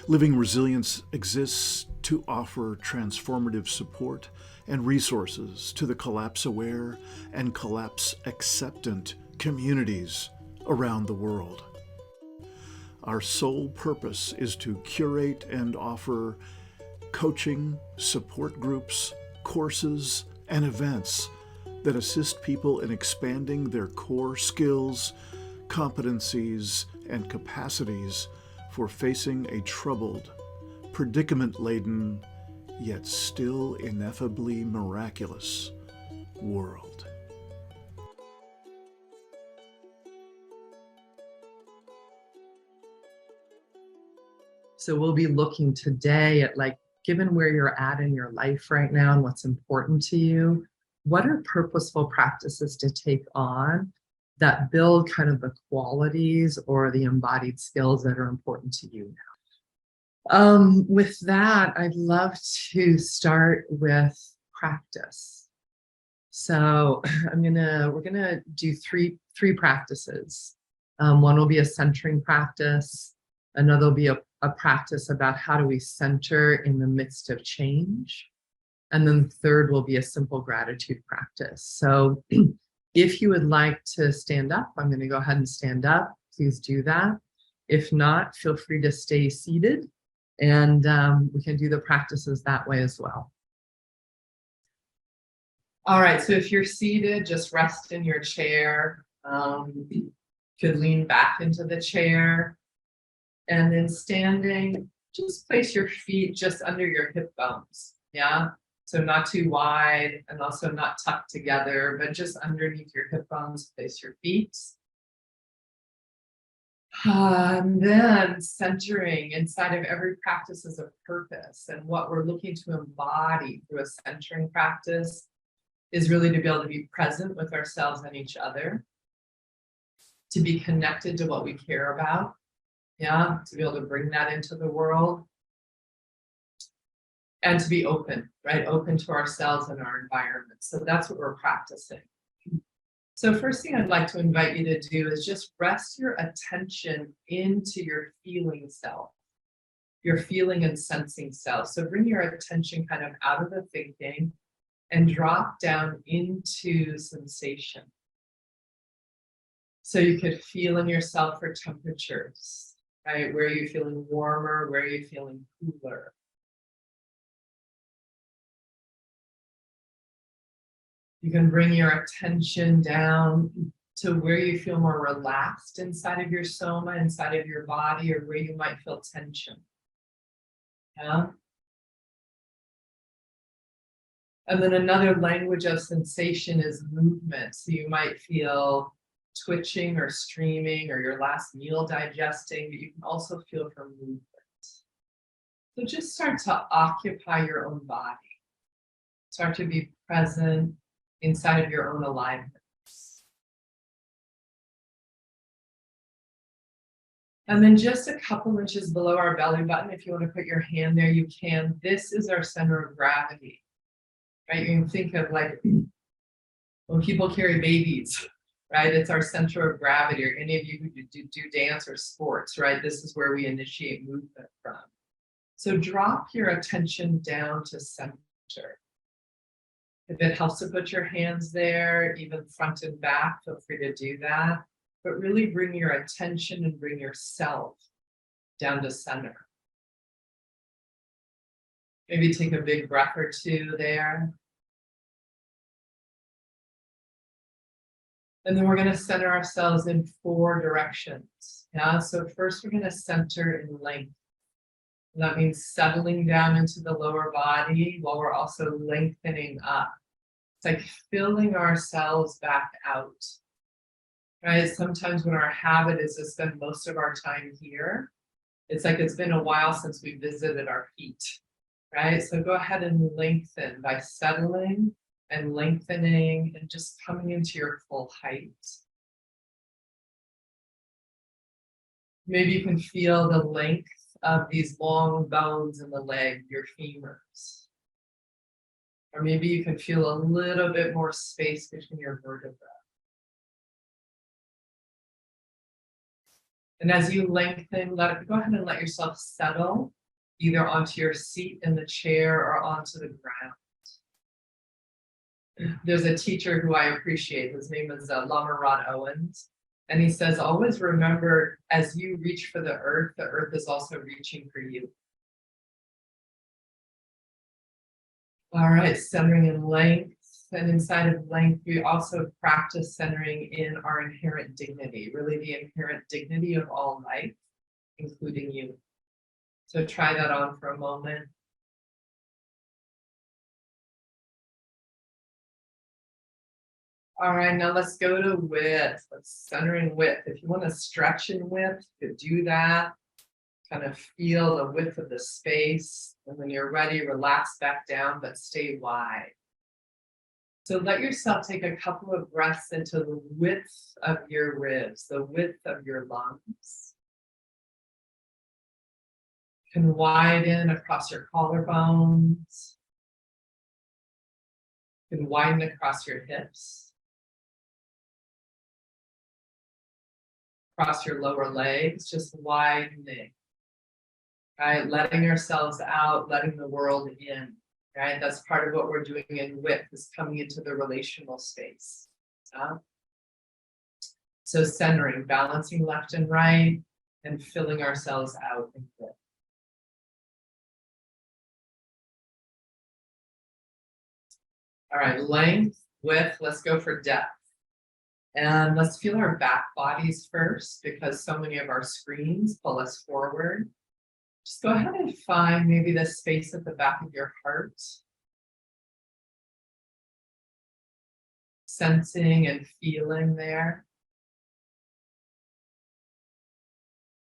Living Resilience exists to offer transformative support and resources to the collapse-aware and collapse-acceptant communities around the world. Our sole purpose is to curate and offer coaching, support groups, courses, and events that assist people in expanding their core skills, competencies, and capacities for facing a troubled, predicament-laden, yet still ineffably miraculous world. So we'll be looking today at, like, given where you're at in your life right now and what's important to you, what are purposeful practices to take on that build kind of the qualities or the embodied skills that are important to you now? With that, I'd love to start with practice. So we're gonna do three practices. One will be a centering practice. Another will be a practice about how do we center in the midst of change. And then the third will be a simple gratitude practice. So if you would like to stand up, I'm going to go ahead and stand up. Please do that. If not, feel free to stay seated, and we can do the practices that way as well. All right, so if you're seated, just rest in your chair. You could lean back into the chair. And then standing, just place your feet just under your hip bones. Yeah. So not too wide and also not tucked together, but just underneath your hip bones, place your feet. And then centering inside of every practice is a purpose. And what we're looking to embody through a centering practice is really to be able to be present with ourselves and each other, to be connected to what we care about. Yeah, to be able to bring that into the world, and to be open, right? Open to ourselves and our environment. So that's what we're practicing. So first thing I'd like to invite you to do is just rest your attention into your feeling self, your feeling and sensing self. So bring your attention kind of out of the thinking and drop down into sensation. So you could feel in yourself for temperatures. Right? Where are you feeling warmer? Where are you feeling cooler? You can bring your attention down to where you feel more relaxed inside of your soma, inside of your body, or where you might feel tension. Yeah. And then another language of sensation is movement. So you might feel twitching or streaming or your last meal digesting, but you can also feel for movement. So just start to occupy your own body. Start to be present inside of your own aliveness. And then just a couple inches below our belly button, if you want to put your hand there, you can. This is our center of gravity, right? You can think of, like, when people carry babies, right? It's our center of gravity, or any of you who do dance or sports, right? This is where we initiate movement from. So drop your attention down to center. If it helps to put your hands there, even front and back, feel free to do that. But really bring your attention and bring yourself down to center. Maybe take a big breath or two there. And then we're going to center ourselves in 4 directions. Yeah, so first we're going to center in length. And that means settling down into the lower body while we're also lengthening up. It's like filling ourselves back out. Right? Sometimes when our habit is to spend most of our time here, it's like it's been a while since we visited our feet. Right? So go ahead and lengthen by settling and lengthening and just coming into your full height. Maybe you can feel the length of these long bones in the leg, your femurs. Or maybe you can feel a little bit more space between your vertebrae. And as you lengthen, go ahead and let yourself settle either onto your seat in the chair or onto the ground. There's a teacher who I appreciate. His name is Lama Ron Owens. And he says, always remember, as you reach for the earth is also reaching for you. All right, centering in length. And inside of length, we also practice centering in our inherent dignity, really the inherent dignity of all life, including you. So try that on for a moment. All right, now let's go to width. Let's center in width. If you want to stretch in width, you could do that. Kind of feel the width of the space. And when you're ready, relax back down, but stay wide. So let yourself take a couple of breaths into the width of your ribs, the width of your lungs. You can widen across your collarbones. You can widen across your hips. Across your lower legs, just widening. Right? Letting ourselves out, letting the world in. Right? That's part of what we're doing in width, is coming into the relational space. So centering, balancing left and right, and filling ourselves out in width. All right, length, width, let's go for depth. And let's feel our back bodies first, because so many of our screens pull us forward. Just go ahead and find maybe the space at the back of your heart. Sensing and feeling there.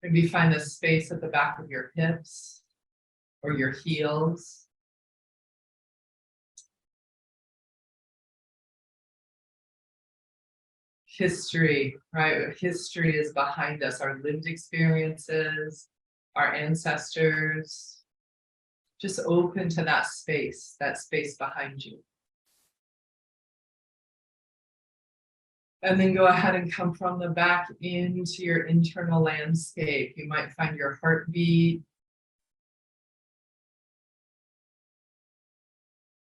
Maybe find the space at the back of your hips or your heels. History, right? History is behind us, our lived experiences, our ancestors. Just open to that space behind you. And then go ahead and come from the back into your internal landscape. You might find your heartbeat.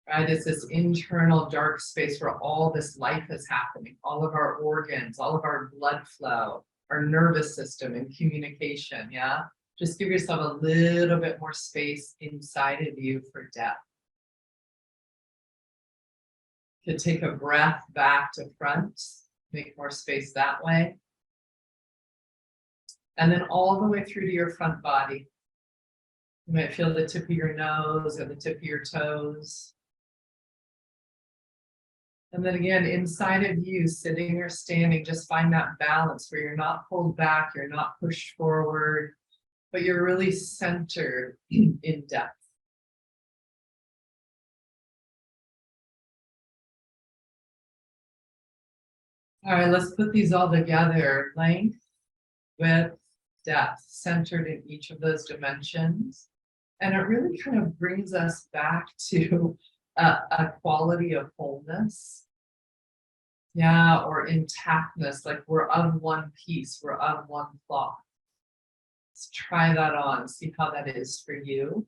Right? It's this internal dark space where all this life is happening, all of our organs, all of our blood flow, our nervous system and communication, yeah? Just give yourself a little bit more space inside of you for depth. You could take a breath back to front, make more space that way. And then all the way through to your front body. You might feel the tip of your nose or the tip of your toes. And then again, inside of you, sitting or standing, just find that balance where you're not pulled back, you're not pushed forward, but you're really centered in depth. All right, let's put these all together. Length, width, depth, centered in each of those dimensions. And it really kind of brings us back to a quality of wholeness. Yeah, or intactness, like we're of one piece, we're of one cloth. Let's try that on, see how that is for you.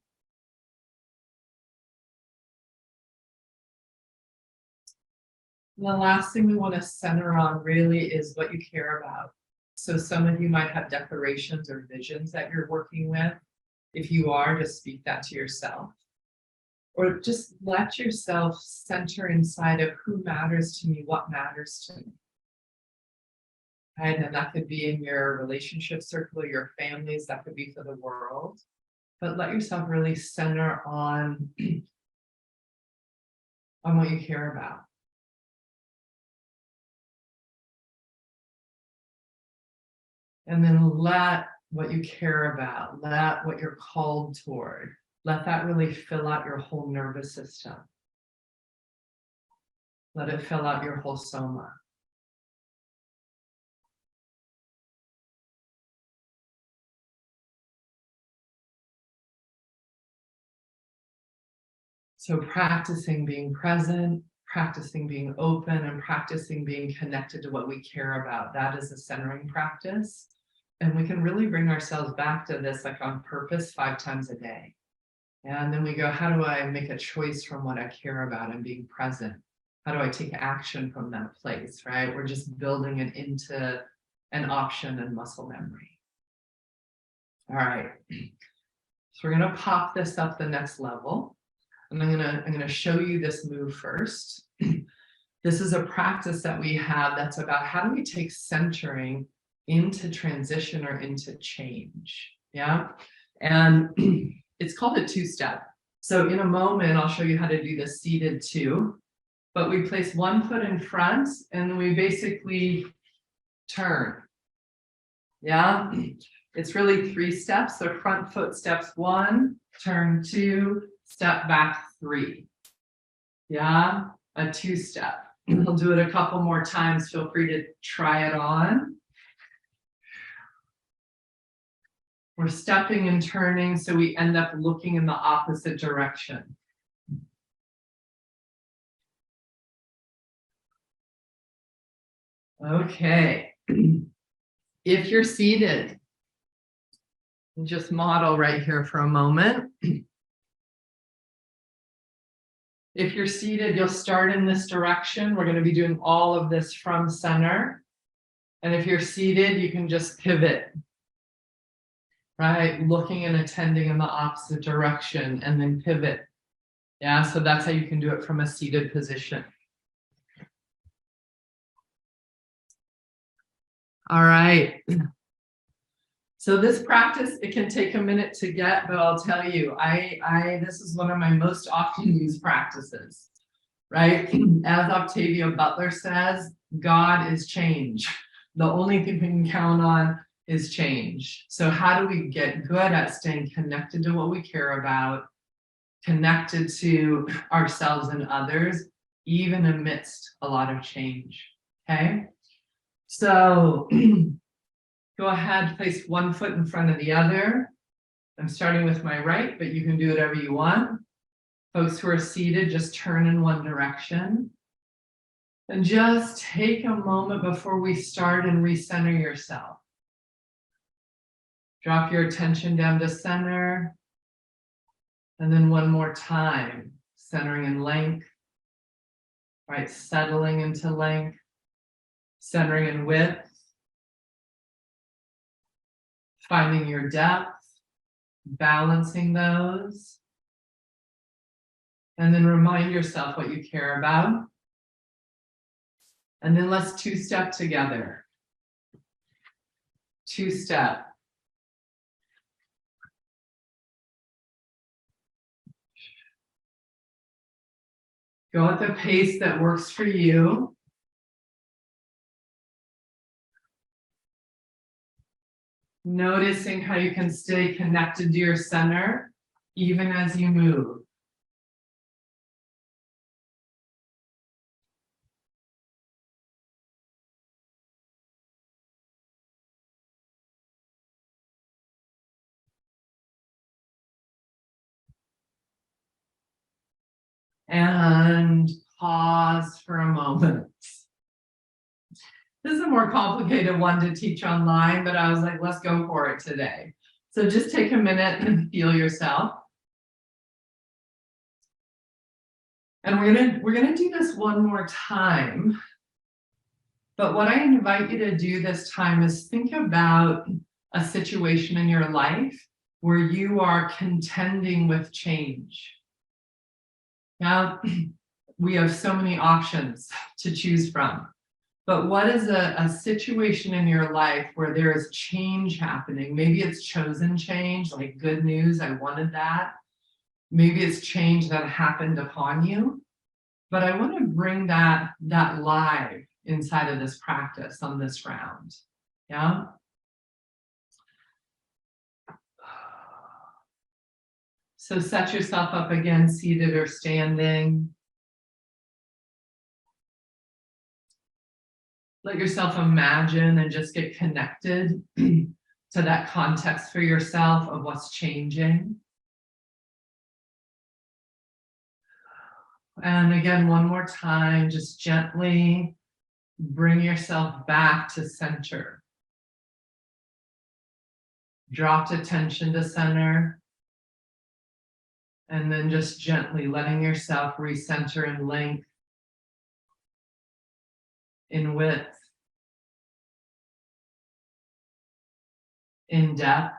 And the last thing we want to center on really is what you care about. So some of you might have declarations or visions that you're working with. If you are, just speak that to yourself. Or just let yourself center inside of who matters to me, what matters to me. Right? And that could be in your relationship circle, your families, that could be for the world. But let yourself really center on what you care about. And then let what you care about, let what you're called toward, let that really fill out your whole nervous system. Let it fill out your whole soma. So practicing being present, practicing being open, and practicing being connected to what we care about. That is a centering practice. And we can really bring ourselves back to this like on purpose 5 times a day. And then we go, how do I make a choice from what I care about and being present? How do I take action from that place, right? We're just building it into an option and muscle memory. All right. So we're going to pop this up the next level. And I'm going to show you this move first. This is a practice that we have that's about how do we take centering into transition or into change. Yeah. And it's called a 2-step. So in a moment, I'll show you how to do this seated too. But we place one foot in front and we basically turn. Yeah. It's really 3 steps. So front foot steps 1, turn 2, step back 3. Yeah. A 2-step. We'll do it a couple more times. Feel free to try it on. We're stepping and turning, so we end up looking in the opposite direction. Okay. If you're seated, just model right here for a moment. If you're seated, you'll start in this direction. We're going to be doing all of this from center. And if you're seated, you can just pivot, right? Looking and attending in the opposite direction and then pivot. Yeah, so that's how you can do it from a seated position. All right. So this practice, it can take a minute to get, but I'll tell you, this is one of my most often used practices, right? As Octavia Butler says, God is change. The only thing we can count on is change. So how do we get good at staying connected to what we care about, connected to ourselves and others, even amidst a lot of change, okay? So go ahead, place one foot in front of the other. I'm starting with my right, but you can do whatever you want. Folks who are seated, just turn in one direction. And just take a moment before we start and recenter yourself. Drop your attention down to center. And then one more time, centering in length. Right, settling into length. Centering in width. Finding your depth, balancing those. And then remind yourself what you care about. And then let's 2-step together. 2-step. Go at the pace that works for you. Noticing how you can stay connected to your center, even as you move. And pause for a moment. This is a more complicated one to teach online, but I was like, let's go for it today. So just take a minute and feel yourself. And we're gonna do this one more time. But what I invite you to do this time is think about a situation in your life where you are contending with change. Now, we have so many options to choose from. But what is a situation in your life where there is change happening? Maybe it's chosen change, like good news, I wanted that. Maybe it's change that happened upon you. But I want to bring that live inside of this practice on this round. Yeah. So set yourself up again, seated or standing. Let yourself imagine and just get connected to that context for yourself of what's changing. And again, one more time, just gently bring yourself back to center. Dropped attention to center. And then just gently letting yourself recenter in length, in width, in depth.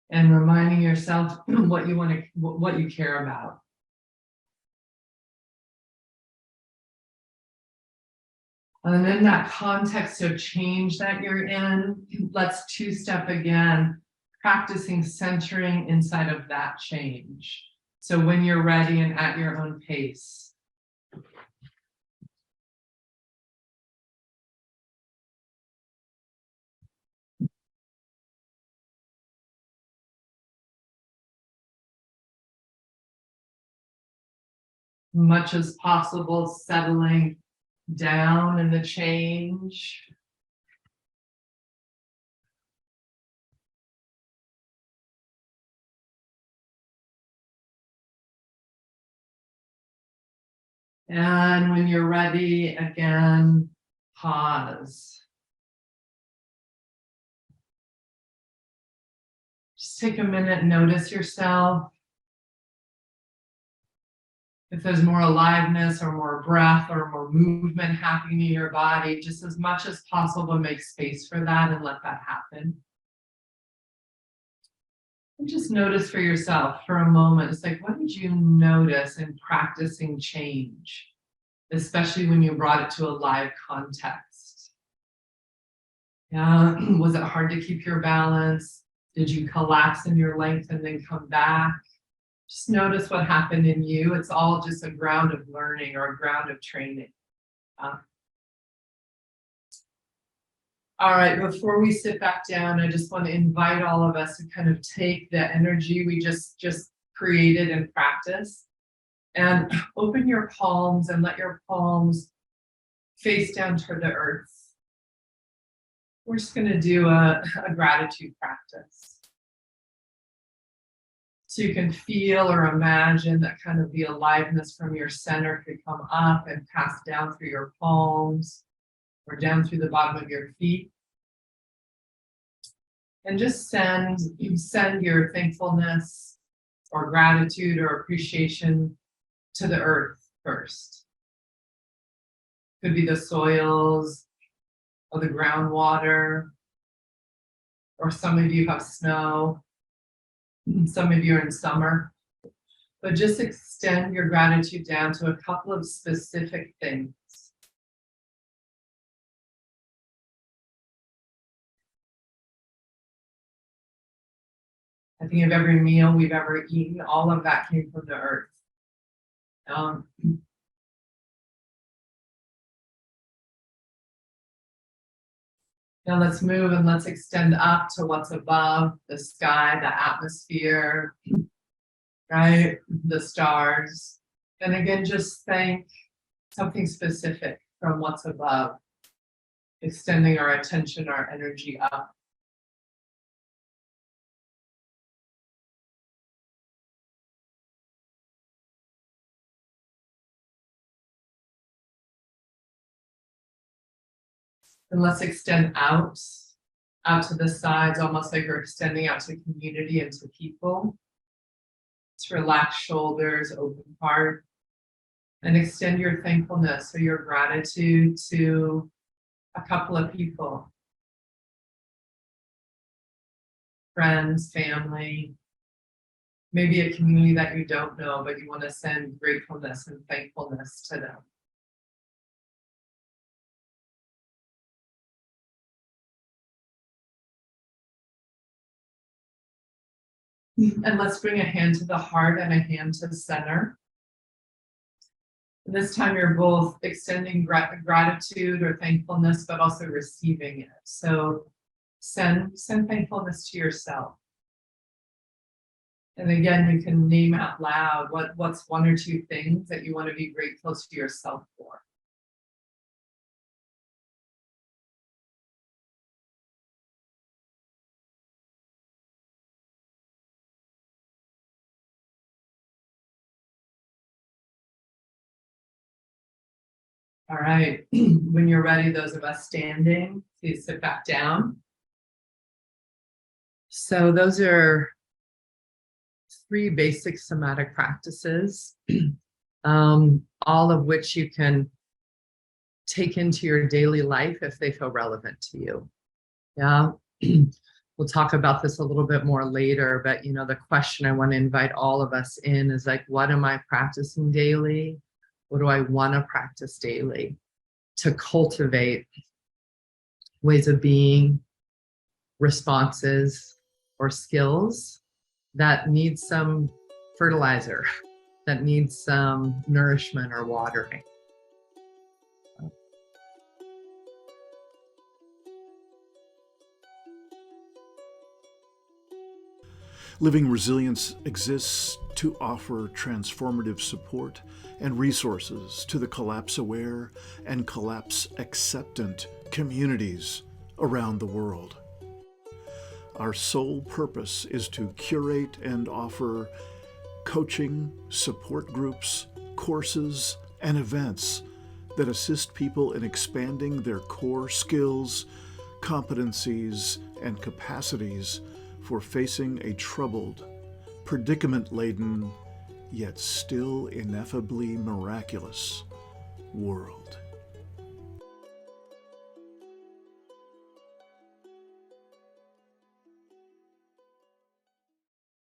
And reminding yourself what you want to, what you care about. And in that context of change that you're in, let's two-step again, practicing centering inside of that change. So when you're ready and at your own pace. Much as possible, settling down in the change. And when you're ready, again, pause. Just take a minute, notice yourself. If there's more aliveness or more breath or more movement happening in your body, just as much as possible, make space for that and let that happen. And just notice for yourself for a moment. It's like, what did you notice in practicing change, especially when you brought it to a live context? Yeah, was it hard to keep your balance? Did you collapse in your length and then come back? Just notice what happened in you. It's all just a ground of learning or a ground of training. All right, before we sit back down, I just want to invite all of us to kind of take the energy we just created in practice and open your palms and let your palms face down toward the earth. We're just going to do a gratitude practice. So you can feel or imagine that kind of the aliveness from your center could come up and pass down through your palms or down through the bottom of your feet. And just send your thankfulness or gratitude or appreciation to the earth first. Could be the soils or the groundwater, or some of you have snow. Some of you are in summer, but just extend your gratitude down to a couple of specific things. I think of every meal we've ever eaten, all of that came from the earth. Now let's move and let's extend up to what's above, the sky, the atmosphere, right? The stars. And again, just thank something specific from what's above, extending our attention, our energy up. And let's extend out to the sides, almost like we're extending out to community and to people. Let's relax shoulders, open heart, and extend your thankfulness or your gratitude to a couple of people. Friends, family, maybe a community that you don't know, but you want to send gratefulness and thankfulness to them. And let's bring a hand to the heart and a hand to the center. And this time you're both extending gratitude or thankfulness, but also receiving it. So send thankfulness to yourself. And again, you can name out loud what's one or two things that you want to be grateful to yourself for. All right. When you're ready, those of us standing, please sit back down. So those are 3 basic somatic practices, all of which you can take into your daily life if they feel relevant to you. Yeah. We'll talk about this a little bit more later, but the question I want to invite all of us in is like, what am I practicing daily? What do I want to practice daily to cultivate ways of being, responses, or skills that need some fertilizer, that needs some nourishment or watering? Living Resilience exists to offer transformative support and resources to the collapse-aware and collapse-acceptant communities around the world. Our sole purpose is to curate and offer coaching, support groups, courses, and events that assist people in expanding their core skills, competencies, and capacities for facing a troubled, predicament-laden, yet still ineffably miraculous world.